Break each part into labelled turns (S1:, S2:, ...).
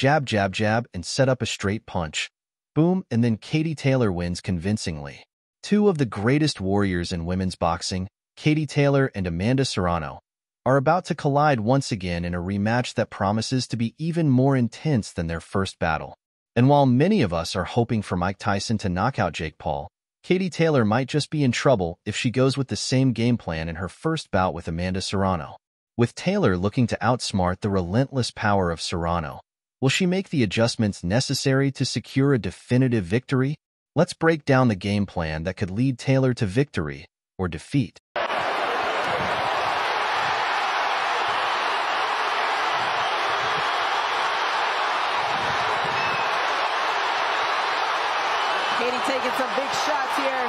S1: Jab, jab, jab, and set up a straight punch. Boom, and then Katie Taylor wins convincingly. Two of the greatest warriors in women's boxing, Katie Taylor and Amanda Serrano, are about to collide once again in a rematch that promises to be even more intense than their first battle. And while many of us are hoping for Mike Tyson to knock out Jake Paul, Katie Taylor might just be in trouble if she goes with the same game plan in her first bout with Amanda Serrano. With Taylor looking to outsmart the relentless power of Serrano, will she make the adjustments necessary to secure a definitive victory? Let's break down the game plan that could lead Taylor to victory or defeat.
S2: Katie taking some big shots here.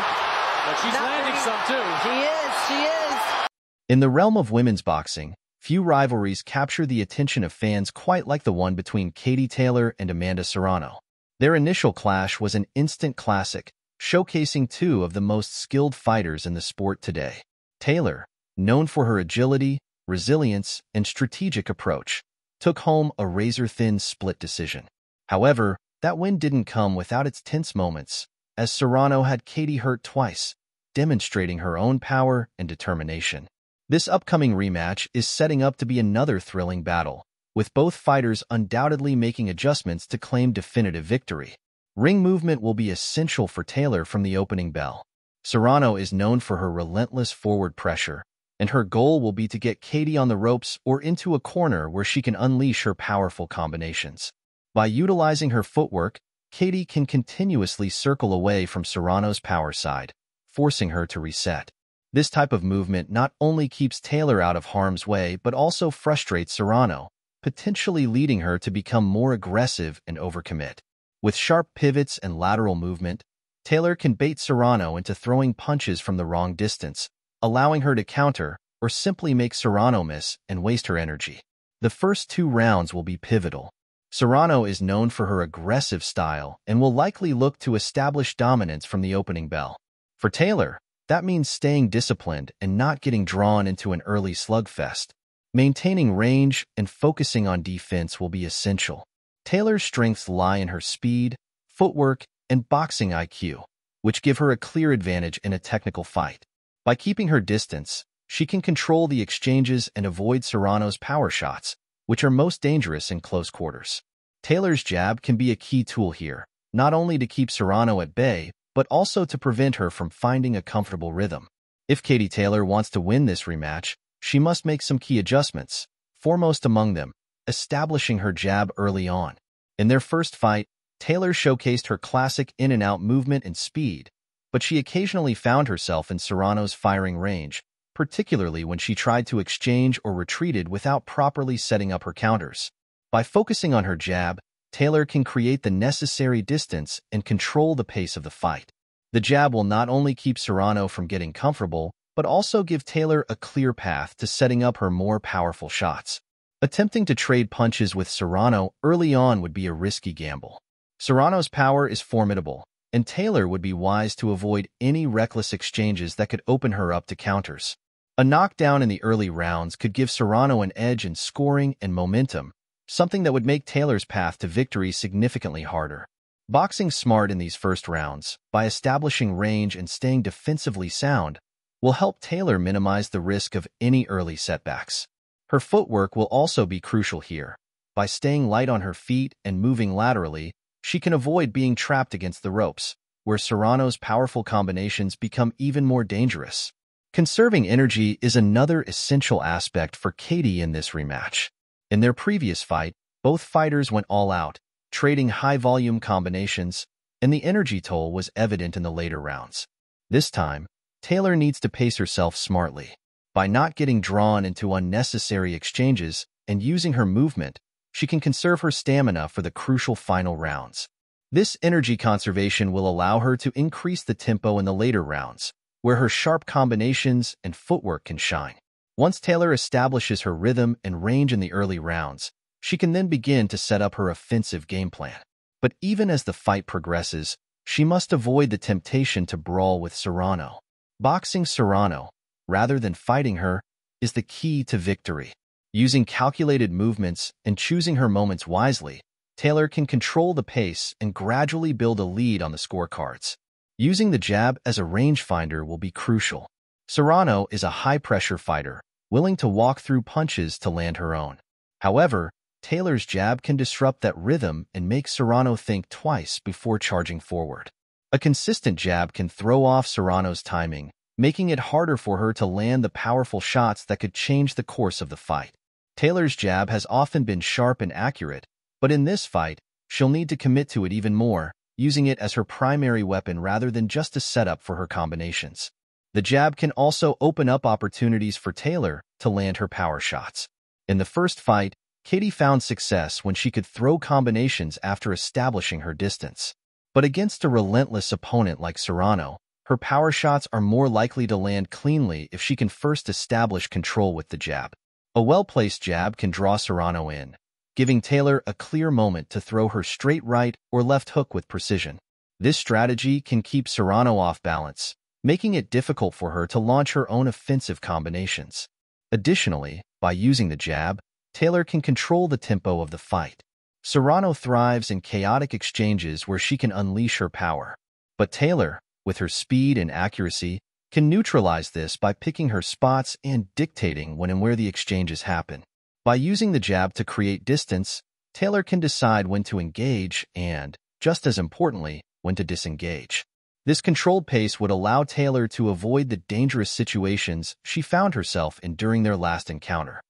S3: But she's landing some too.
S2: She is.
S1: In the realm of women's boxing, few rivalries capture the attention of fans quite like the one between Katie Taylor and Amanda Serrano. Their initial clash was an instant classic, showcasing two of the most skilled fighters in the sport today. Taylor, known for her agility, resilience, and strategic approach, took home a razor-thin split decision. However, that win didn't come without its tense moments, as Serrano had Katie hurt twice, demonstrating her own power and determination. This upcoming rematch is setting up to be another thrilling battle, with both fighters undoubtedly making adjustments to claim definitive victory. Ring movement will be essential for Taylor from the opening bell. Serrano is known for her relentless forward pressure, and her goal will be to get Katie on the ropes or into a corner where she can unleash her powerful combinations. By utilizing her footwork, Katie can continuously circle away from Serrano's power side, forcing her to reset. This type of movement not only keeps Taylor out of harm's way but also frustrates Serrano, potentially leading her to become more aggressive and overcommit. With sharp pivots and lateral movement, Taylor can bait Serrano into throwing punches from the wrong distance, allowing her to counter or simply make Serrano miss and waste her energy. The first two rounds will be pivotal. Serrano is known for her aggressive style and will likely look to establish dominance from the opening bell. For Taylor, that means staying disciplined and not getting drawn into an early slugfest. Maintaining range and focusing on defense will be essential. Taylor's strengths lie in her speed, footwork, and boxing IQ, which give her a clear advantage in a technical fight. By keeping her distance, she can control the exchanges and avoid Serrano's power shots, which are most dangerous in close quarters. Taylor's jab can be a key tool here, not only to keep Serrano at bay, but also to prevent her from finding a comfortable rhythm. If Katie Taylor wants to win this rematch, she must make some key adjustments, foremost among them, establishing her jab early on. In their first fight, Taylor showcased her classic in-and-out movement and speed, but she occasionally found herself in Serrano's firing range, particularly when she tried to exchange or retreated without properly setting up her counters. By focusing on her jab, Taylor can create the necessary distance and control the pace of the fight. The jab will not only keep Serrano from getting comfortable, but also give Taylor a clear path to setting up her more powerful shots. Attempting to trade punches with Serrano early on would be a risky gamble. Serrano's power is formidable, and Taylor would be wise to avoid any reckless exchanges that could open her up to counters. A knockdown in the early rounds could give Serrano an edge in scoring and momentum, something that would make Taylor's path to victory significantly harder. Boxing smart in these first rounds, by establishing range and staying defensively sound, will help Taylor minimize the risk of any early setbacks. Her footwork will also be crucial here. By staying light on her feet and moving laterally, she can avoid being trapped against the ropes, where Serrano's powerful combinations become even more dangerous. Conserving energy is another essential aspect for Katie in this rematch. In their previous fight, both fighters went all out, trading high-volume combinations, and the energy toll was evident in the later rounds. This time, Taylor needs to pace herself smartly. By not getting drawn into unnecessary exchanges and using her movement, she can conserve her stamina for the crucial final rounds. This energy conservation will allow her to increase the tempo in the later rounds, where her sharp combinations and footwork can shine. Once Taylor establishes her rhythm and range in the early rounds, she can then begin to set up her offensive game plan. But even as the fight progresses, she must avoid the temptation to brawl with Serrano. Boxing Serrano, rather than fighting her, is the key to victory. Using calculated movements and choosing her moments wisely, Taylor can control the pace and gradually build a lead on the scorecards. Using the jab as a rangefinder will be crucial. Serrano is a high-pressure fighter, willing to walk through punches to land her own. However, Taylor's jab can disrupt that rhythm and make Serrano think twice before charging forward. A consistent jab can throw off Serrano's timing, making it harder for her to land the powerful shots that could change the course of the fight. Taylor's jab has often been sharp and accurate, but in this fight, she'll need to commit to it even more, using it as her primary weapon rather than just a setup for her combinations. The jab can also open up opportunities for Taylor to land her power shots. In the first fight, Katie found success when she could throw combinations after establishing her distance. But against a relentless opponent like Serrano, her power shots are more likely to land cleanly if she can first establish control with the jab. A well-placed jab can draw Serrano in, giving Taylor a clear moment to throw her straight right or left hook with precision. This strategy can keep Serrano off balance, making it difficult for her to launch her own offensive combinations. Additionally, by using the jab, Taylor can control the tempo of the fight. Serrano thrives in chaotic exchanges where she can unleash her power. But Taylor, with her speed and accuracy, can neutralize this by picking her spots and dictating when and where the exchanges happen. By using the jab to create distance, Taylor can decide when to engage and, just as importantly, when to disengage. This controlled pace would allow Taylor to avoid the dangerous situations she found herself in during their last encounter.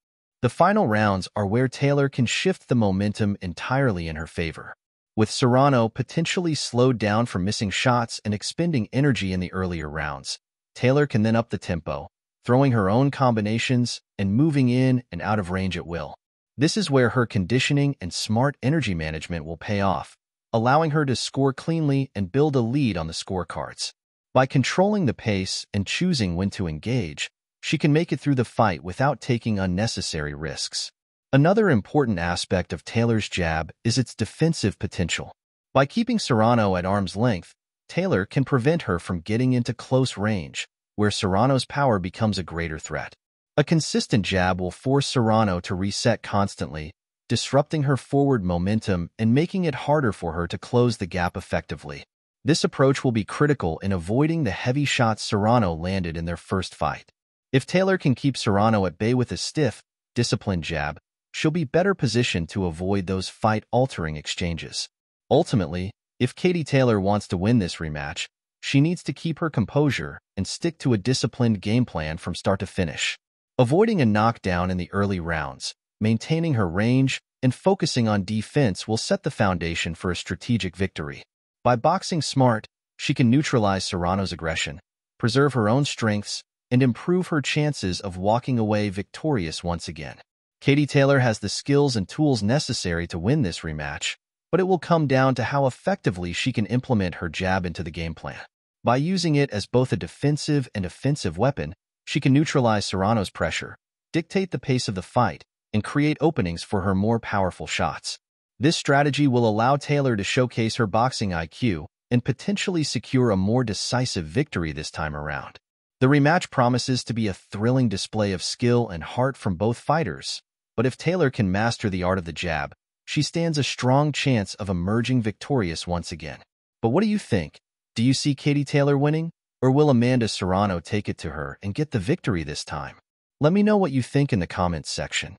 S1: The final rounds are where Taylor can shift the momentum entirely in her favor. With Serrano potentially slowed down from missing shots and expending energy in the earlier rounds, Taylor can then up the tempo, throwing her own combinations and moving in and out of range at will. This is where her conditioning and smart energy management will pay off, allowing her to score cleanly and build a lead on the scorecards. By controlling the pace and choosing when to engage, she can make it through the fight without taking unnecessary risks. Another important aspect of Taylor's jab is its defensive potential. By keeping Serrano at arm's length, Taylor can prevent her from getting into close range, where Serrano's power becomes a greater threat. A consistent jab will force Serrano to reset constantly, disrupting her forward momentum and making it harder for her to close the gap effectively. This approach will be critical in avoiding the heavy shots Serrano landed in their first fight. If Taylor can keep Serrano at bay with a stiff, disciplined jab, she'll be better positioned to avoid those fight-altering exchanges. Ultimately, if Katie Taylor wants to win this rematch, she needs to keep her composure and stick to a disciplined game plan from start to finish. Avoiding a knockdown in the early rounds, maintaining her range, and focusing on defense will set the foundation for a strategic victory. By boxing smart, she can neutralize Serrano's aggression, preserve her own strengths, and improve her chances of walking away victorious once again. Katie Taylor has the skills and tools necessary to win this rematch, but it will come down to how effectively she can implement her jab into the game plan. By using it as both a defensive and offensive weapon, she can neutralize Serrano's pressure, dictate the pace of the fight, and create openings for her more powerful shots. This strategy will allow Taylor to showcase her boxing IQ and potentially secure a more decisive victory this time around. The rematch promises to be a thrilling display of skill and heart from both fighters, but if Taylor can master the art of the jab, she stands a strong chance of emerging victorious once again. But what do you think? Do you see Katie Taylor winning, or will Amanda Serrano take it to her and get the victory this time? Let me know what you think in the comments section.